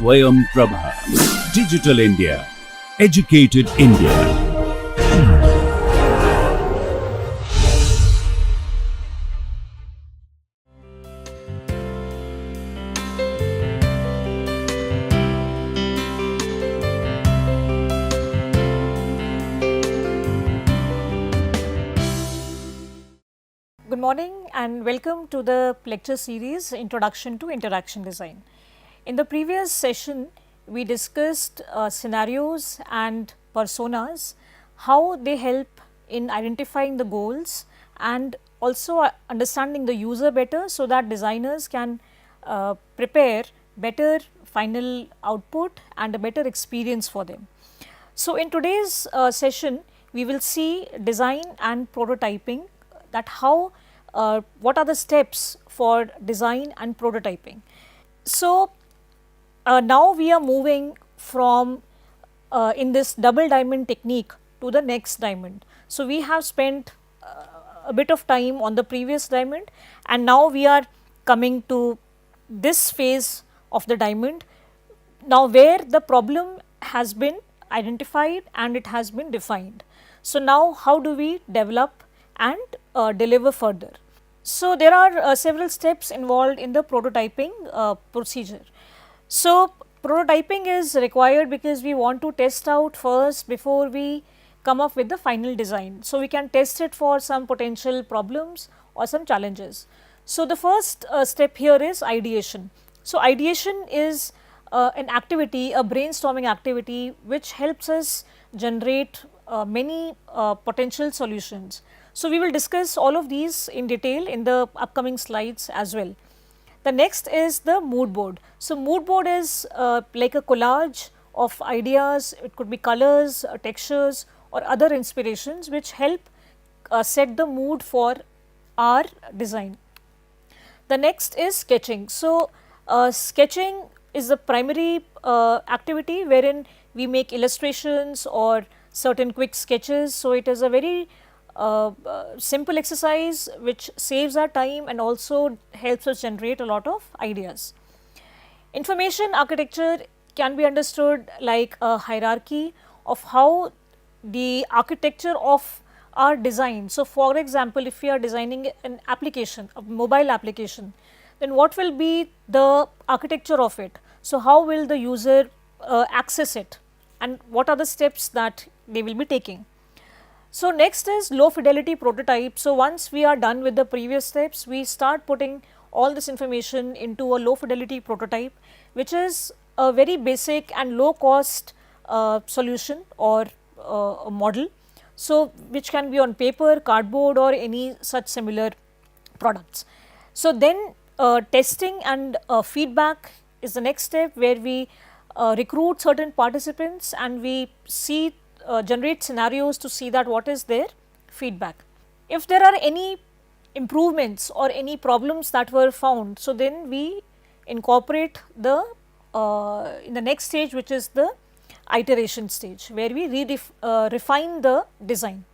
Swayam Prabha. Digital India. Educated India. Good morning and welcome to the lecture series Introduction to Interaction Design. In the previous session, we discussed scenarios and personas, how they help in identifying the goals and also understanding the user better so that designers can prepare better final output and a better experience for them. So, in today's session, we will see design and prototyping, that how what are the steps for design and prototyping. So, now we are moving from in this double diamond technique to the next diamond. So, we have spent a bit of time on the previous diamond and now we are coming to this phase of the diamond, now where the problem has been identified and it has been defined. So, now how do we develop and deliver further? So, there are several steps involved in the prototyping procedure. So, prototyping is required because we want to test out first before we come up with the final design. So, we can test it for some potential problems or some challenges. So, the first step here is ideation. So, ideation is an activity, a brainstorming activity which helps us generate many potential solutions. So, we will discuss all of these in detail in the upcoming slides as well. The next is the mood board. So, mood board is like a collage of ideas, it could be colors, textures or other inspirations which help set the mood for our design. The next is sketching. So, sketching is the primary activity wherein we make illustrations or certain quick sketches. So, it is a very simple exercise which saves our time and also helps us generate a lot of ideas. Information architecture can be understood like a hierarchy of how the architecture of our design. So, for example, if we are designing an application, a mobile application, then what will be the architecture of it? So, how will the user access it and what are the steps that they will be taking? So, next is low fidelity prototype. So, once we are done with the previous steps, we start putting all this information into a low fidelity prototype, which is a very basic and low cost solution or a model. So, which can be on paper, cardboard or any such similar products. So, then testing and feedback is the next step where we recruit certain participants and we see generate scenarios to see that what is their feedback. If there are any improvements or any problems that were found, so then we incorporate the in the next stage, which is the iteration stage where we refine the design.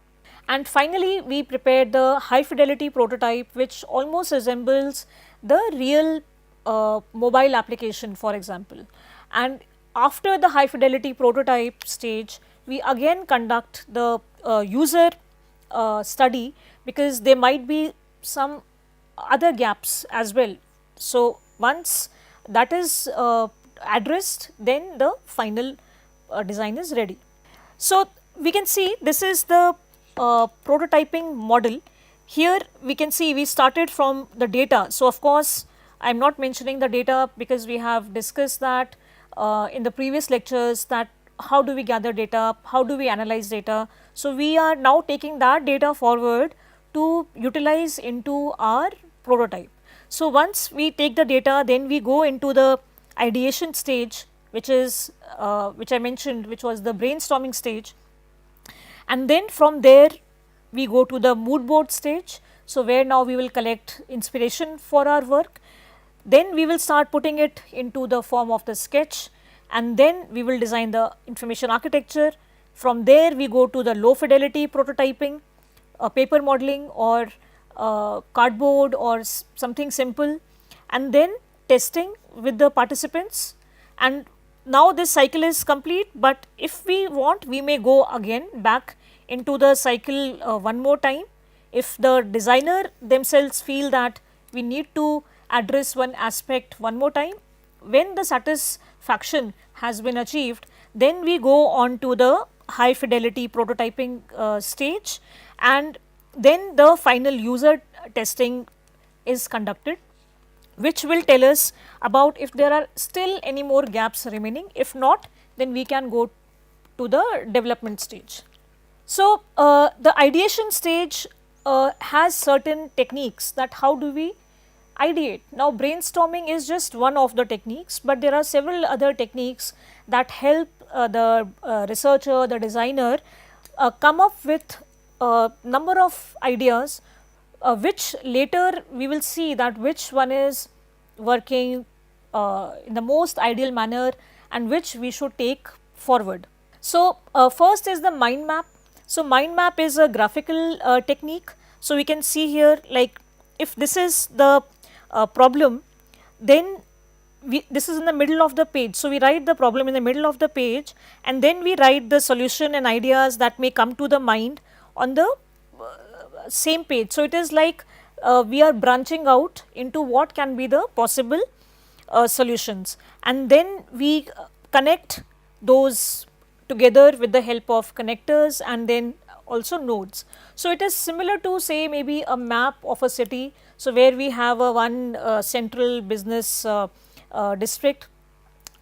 And finally, we prepare the high fidelity prototype which almost resembles the real mobile application, for example. And after the high fidelity prototype stage, we again conduct the user study because there might be some other gaps as well. So, once that is addressed, then the final design is ready. So, we can see this is the prototyping model. Here we can see we started from the data. So, of course, I am not mentioning the data because we have discussed that in the previous lectures, that how do we gather data, how do we analyze data. So, we are now taking that data forward to utilize into our prototype. So, once we take the data, then we go into the ideation stage, which is which I mentioned, which was the brainstorming stage, and then from there we go to the mood board stage. So, where now we will collect inspiration for our work, then we will start putting it into the form of the sketch, and then we will design the information architecture. From there we go to the low fidelity prototyping, paper modeling or cardboard or something simple, and then testing with the participants, and now this cycle is complete, but if we want, we may go again back into the cycle one more time. If the designer themselves feel that we need to address one aspect one more time, when the satisfaction has been achieved, then we go on to the high fidelity prototyping stage, and then the final user testing is conducted, which will tell us about if there are still any more gaps remaining. If not, then we can go to the development stage. So, the ideation stage has certain techniques that how do we ideate. Now, brainstorming is just one of the techniques, but there are several other techniques that help the researcher, the designer come up with a number of ideas, which later we will see that which one is working in the most ideal manner and which we should take forward. So, first is the mind map. So, mind map is a graphical technique. So, we can see here, like if this is the problem, then this is in the middle of the page. So, we write the problem in the middle of the page, and then we write the solution and ideas that may come to the mind on the same page. So, it is like we are branching out into what can be the possible solutions, and then we connect those together with the help of connectors and then also nodes. So, it is similar to say maybe a map of a city. So, where we have a one central business district,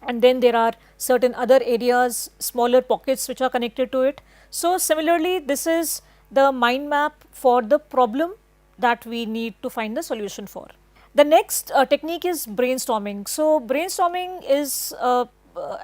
and then there are certain other areas, smaller pockets which are connected to it. So, similarly this is the mind map for the problem that we need to find the solution for. The next technique is brainstorming. So, brainstorming is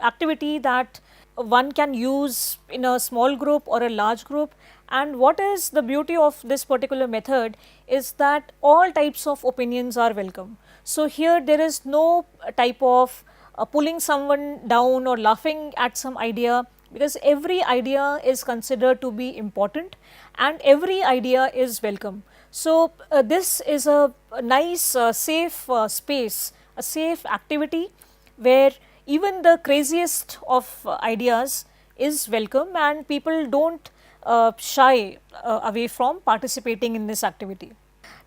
activity that one can use in a small group or a large group, and what is the beauty of this particular method is that all types of opinions are welcome. So, here there is no type of pulling someone down or laughing at some idea, because every idea is considered to be important and every idea is welcome. So, this is a nice safe space, a safe activity where even the craziest of ideas is welcome, and people do not shy away from participating in this activity.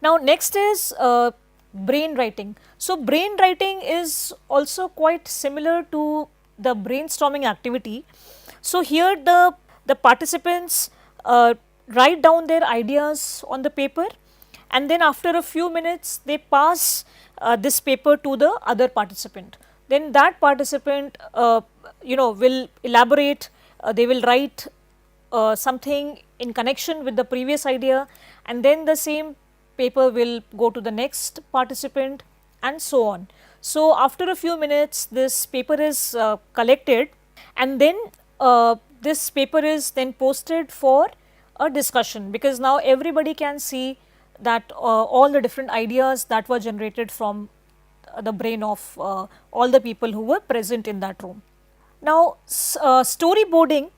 Now, next is brain writing. So, brain writing is also quite similar to the brainstorming activity. So, here the participants write down their ideas on the paper, and then after a few minutes they pass this paper to the other participant. Then that participant will elaborate, they will write something in connection with the previous idea, and then the same paper will go to the next participant and so on. So, after a few minutes this paper is collected, and then this paper is then posted for a discussion, because now everybody can see that all the different ideas that were generated from the brain of all the people who were present in that room. Now, storyboarding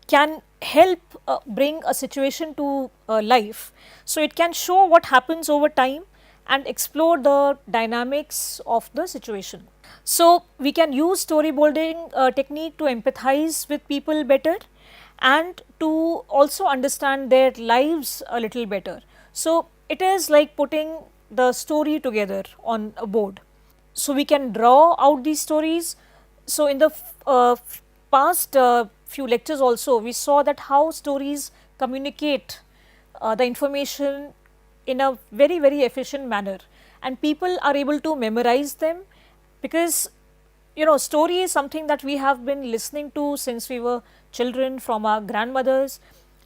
can help bring a situation to life. So, it can show what happens over time and explore the dynamics of the situation. So, we can use storyboarding technique to empathize with people better and to also understand their lives a little better. So, it is like putting the story together on a board. So, we can draw out these stories. So, in the past few lectures also we saw that how stories communicate the information in a very efficient manner, and people are able to memorize them, because story is something that we have been listening to since we were children from our grandmothers,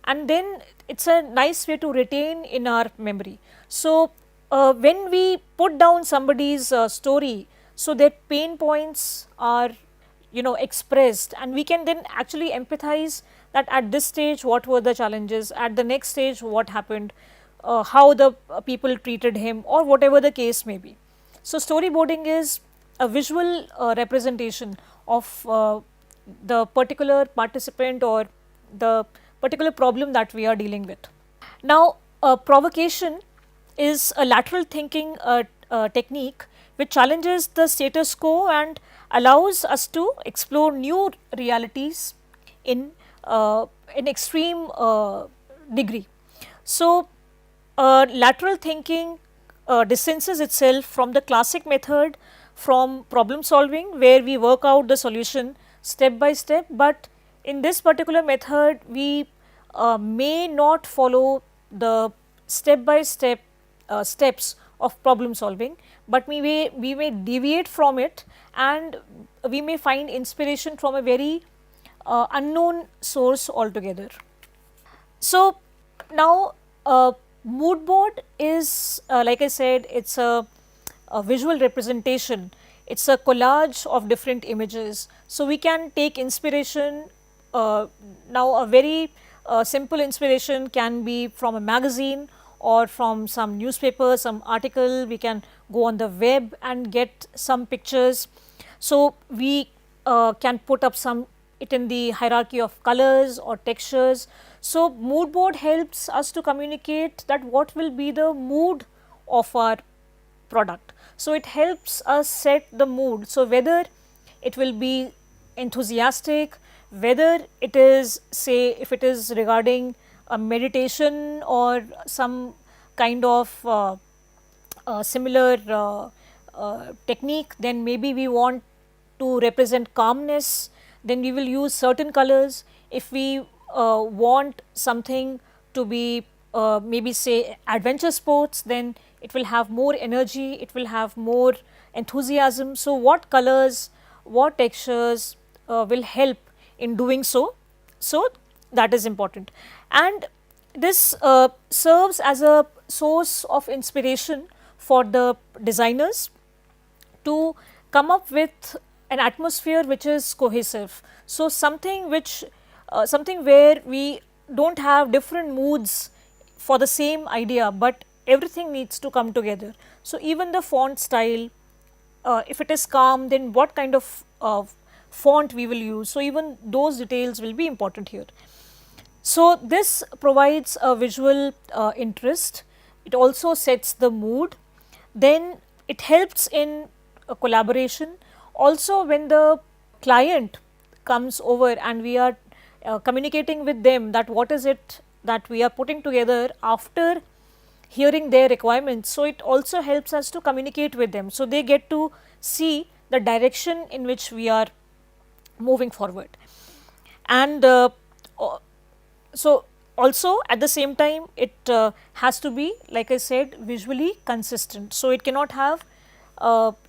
and then it is a nice way to retain in our memory. So, when we put down somebody's story, so their pain points are expressed, and we can then actually empathize that at this stage what were the challenges, at the next stage what happened, how the people treated him, or whatever the case may be. So, storyboarding is a visual representation of the particular participant or the particular problem that we are dealing with. Now, provocation is a lateral thinking technique which challenges the status quo and allows us to explore new realities in an extreme degree. So, lateral thinking distances itself from the classic method from problem solving, where we work out the solution step by step, but in this particular method we may not follow the step by step steps of problem solving, but we may deviate from it, and we may find inspiration from a very unknown source altogether. So, now mood board is like I said, it is a visual representation, it is a collage of different images. So, we can take inspiration. Now a very simple inspiration can be from a magazine or from some newspaper, some article. We can go on the web and get some pictures. So, we can put up some it in the hierarchy of colors or textures. So, mood board helps us to communicate that what will be the mood of our product. So, it helps us set the mood. So, whether it will be enthusiastic, whether it is, say, if it is regarding a meditation or some kind of similar technique, then maybe we want to represent calmness, then we will use certain colors. If we want something to be maybe say adventure sports, then it will have more energy, it will have more enthusiasm. So, what colors, what textures will help in doing so. So, that is important, and this serves as a source of inspiration for the designers to come up with an atmosphere which is cohesive. So, something which something where we do not have different moods for the same idea, but everything needs to come together. So, even the font style, if it is calm, then what kind of font we will use. So, even those details will be important here. So, this provides a visual interest, it also sets the mood, then it helps in collaboration. Also, when the client comes over and we are communicating with them that what is it that we are putting together after hearing their requirements. So, it also helps us to communicate with them. So, they get to see the direction in which we are moving forward, and so also at the same time it has to be, like I said, visually consistent. So, it cannot have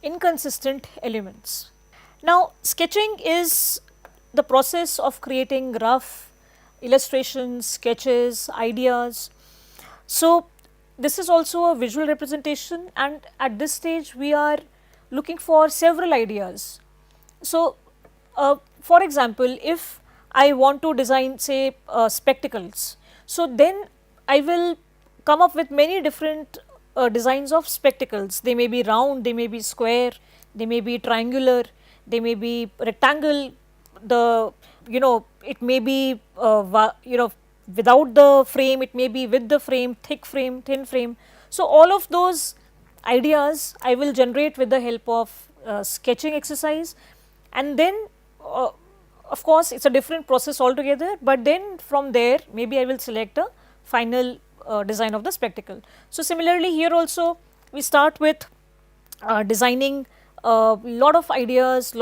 inconsistent elements. Now, sketching is the process of creating rough illustrations, sketches, ideas. So, this is also a visual representation, and at this stage we are looking for several ideas. So, for example, if I want to design say spectacles, so then I will come up with many different designs of spectacles. They may be round, they may be square, they may be triangular, they may be rectangle, the it may be without the frame, it may be with the frame, thick frame, thin frame. So, all of those ideas I will generate with the help of sketching exercise, and then of course, it is a different process altogether, but then from there maybe I will select a final design of the spectacle. So, similarly here also we start with designing lot of ideas,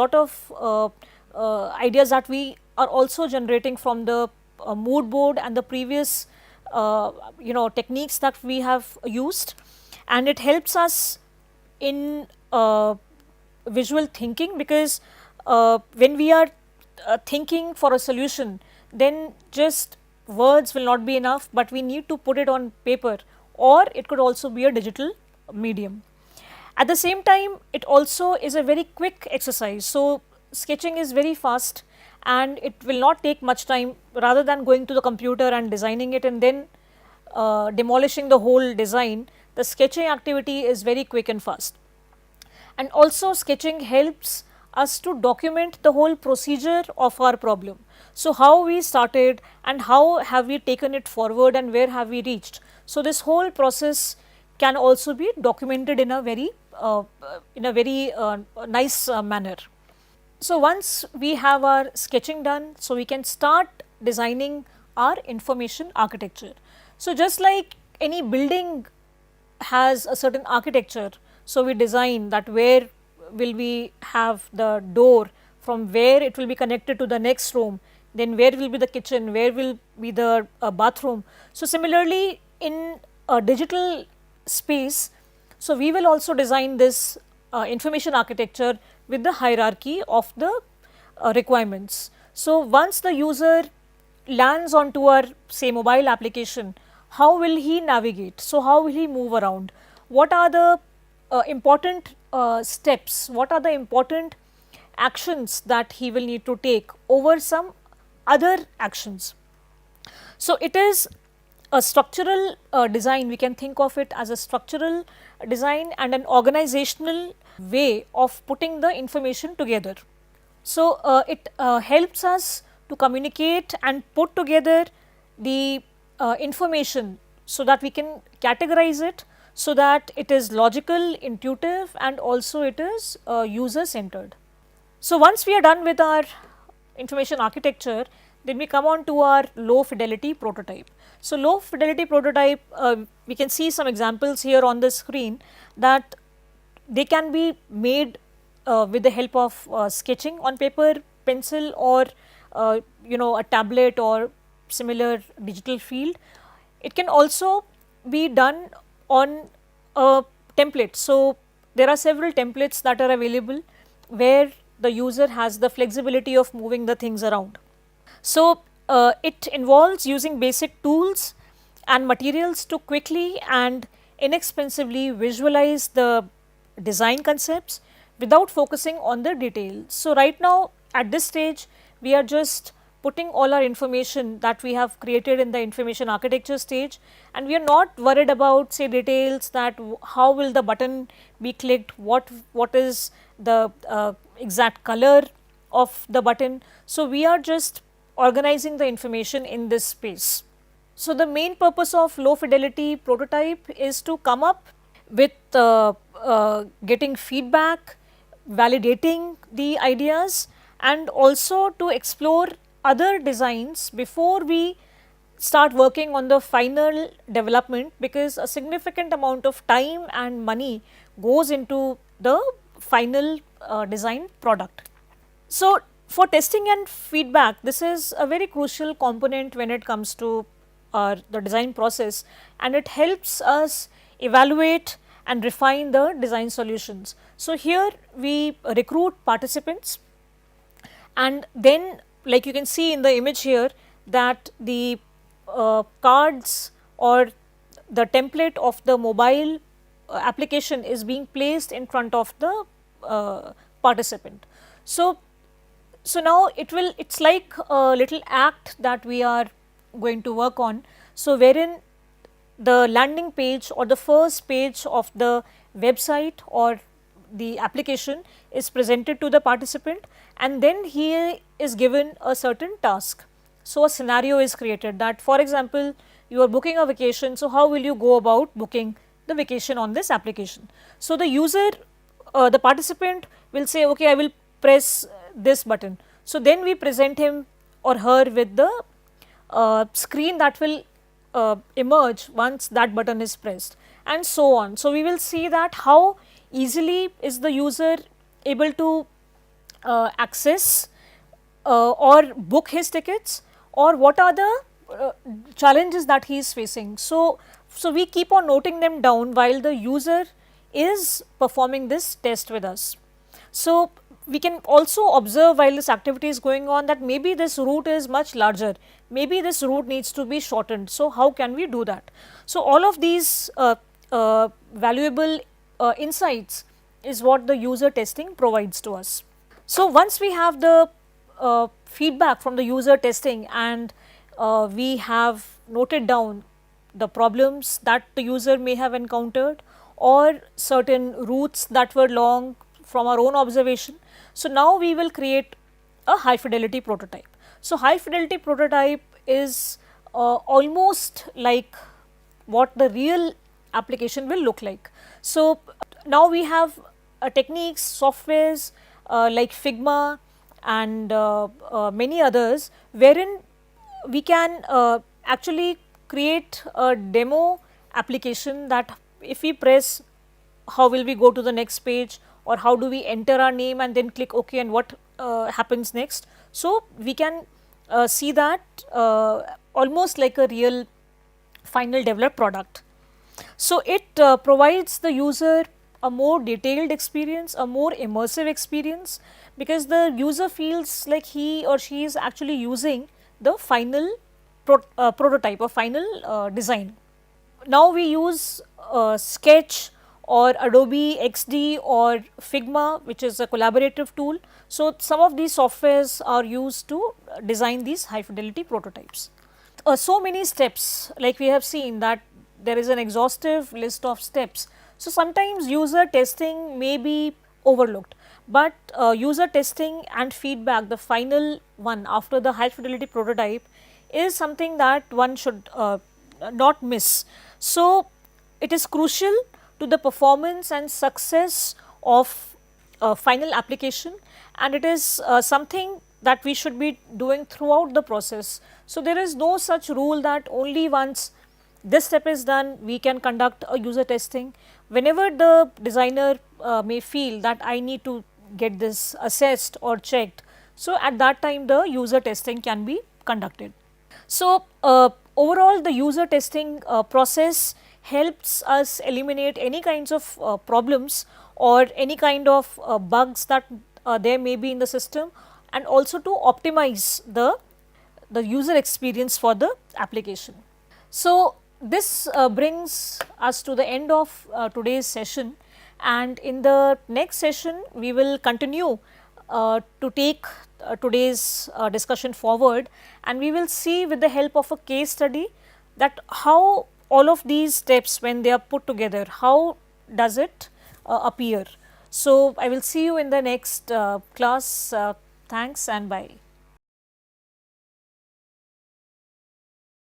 ideas that we are also generating from the mood board and the previous techniques that we have used, and it helps us in visual thinking, because when we are thinking for a solution, then just words will not be enough, but we need to put it on paper, or it could also be a digital medium. At the same time, it also is a very quick exercise. So, sketching is very fast and it will not take much time, rather than going to the computer and designing it and then demolishing the whole design. The sketching activity is very quick and fast, and also sketching helps us to document the whole procedure of our problem. So, how we started and how have we taken it forward and where have we reached. So, this whole process can also be documented in a very nice manner. So, once we have our sketching done, so we can start designing our information architecture. So, just like any building has a certain architecture, so we design that where will we have the door, from where it will be connected to the next room, then where will be the kitchen, where will be the bathroom. So, similarly in a digital space, so we will also design this information architecture with the hierarchy of the requirements. So, once the user lands onto our say mobile application, how will he navigate? So, how will he move around? What are the important steps? What are the important actions that he will need to take over some other actions? So, it is a structural design. We can think of it as a structural design and an organizational way of putting the information together. So, it helps us to communicate and put together the information so that we can categorize it, so that it is logical, intuitive, and also it is user centered. So, once we are done with our information architecture, then we come on to our low fidelity prototype. So, low fidelity prototype, we can see some examples here on the screen, that they can be made with the help of sketching on paper, pencil, or a tablet or similar digital field. It can also be done on a template. So, there are several templates that are available where the user has the flexibility of moving the things around. So, it involves using basic tools and materials to quickly and inexpensively visualize the design concepts without focusing on the details. So, right now at this stage we are just putting all our information that we have created in the information architecture stage, and we are not worried about say details, that how will the button be clicked, what is the exact color of the button. So, we are just organizing the information in this space. So, the main purpose of low fidelity prototype is to come up with getting feedback, validating the ideas, and also to explore other designs before we start working on the final development, because a significant amount of time and money goes into the final design product. So, for testing and feedback, this is a very crucial component when it comes to the design process, and it helps us evaluate and refine the design solutions. So, here we recruit participants, and then like you can see in the image here that the cards or the template of the mobile application is being placed in front of the participant. So, now it's like a little act that we are going to work on. So, wherein the landing page or the first page of the website or the application is presented to the participant, and then he is given a certain task. So, a scenario is created that, for example, you are booking a vacation. So, how will you go about booking the vacation on this application? So, the user, the participant will say, okay, I will press this button. So, then we present him or her with the screen that will emerge once that button is pressed, and so on. So, we will see that how easily is the user able to access or book his tickets, or what are the challenges that he is facing. So, we keep on noting them down while the user is performing this test with us. So, we can also observe while this activity is going on that maybe this route is much larger, maybe this route needs to be shortened. So, how can we do that? So, all of these valuable insights is what the user testing provides to us. So, once we have the feedback from the user testing, and we have noted down the problems that the user may have encountered, or certain routes that were long from our own observation. So, now we will create a high fidelity prototype. So, high fidelity prototype is almost like what the real application will look like. So, now we have techniques, softwares like Figma and many others, wherein we can actually create a demo application that if we press, how will we go to the next page, or how do we enter our name and then click OK, and what happens next. So, we can see that almost like a real final developed product. So, it provides the user a more detailed experience, a more immersive experience, because the user feels like he or she is actually using the final prototype or final design. Now we use Sketch or Adobe XD or Figma, which is a collaborative tool. So, some of these softwares are used to design these high fidelity prototypes. So many steps, like we have seen that there is an exhaustive list of steps. So, sometimes user testing may be overlooked, but user testing and feedback, the final one after the high fidelity prototype, is something that one should not miss. So, it is crucial to the performance and success of final application, and it is something that we should be doing throughout the process. So, there is no such rule that only once this step is done we can conduct a user testing. Whenever the designer may feel that I need to get this assessed or checked, so at that time the user testing can be conducted. So, overall the user testing process helps us eliminate any kinds of problems or any kind of bugs that there may be in the system, and also to optimize the user experience for the application. So, this brings us to the end of today's session, and in the next session we will continue to take today's discussion forward, and we will see with the help of a case study that how all of these steps, when they are put together, how does it appear. So, I will see you in the next class. Thanks and bye.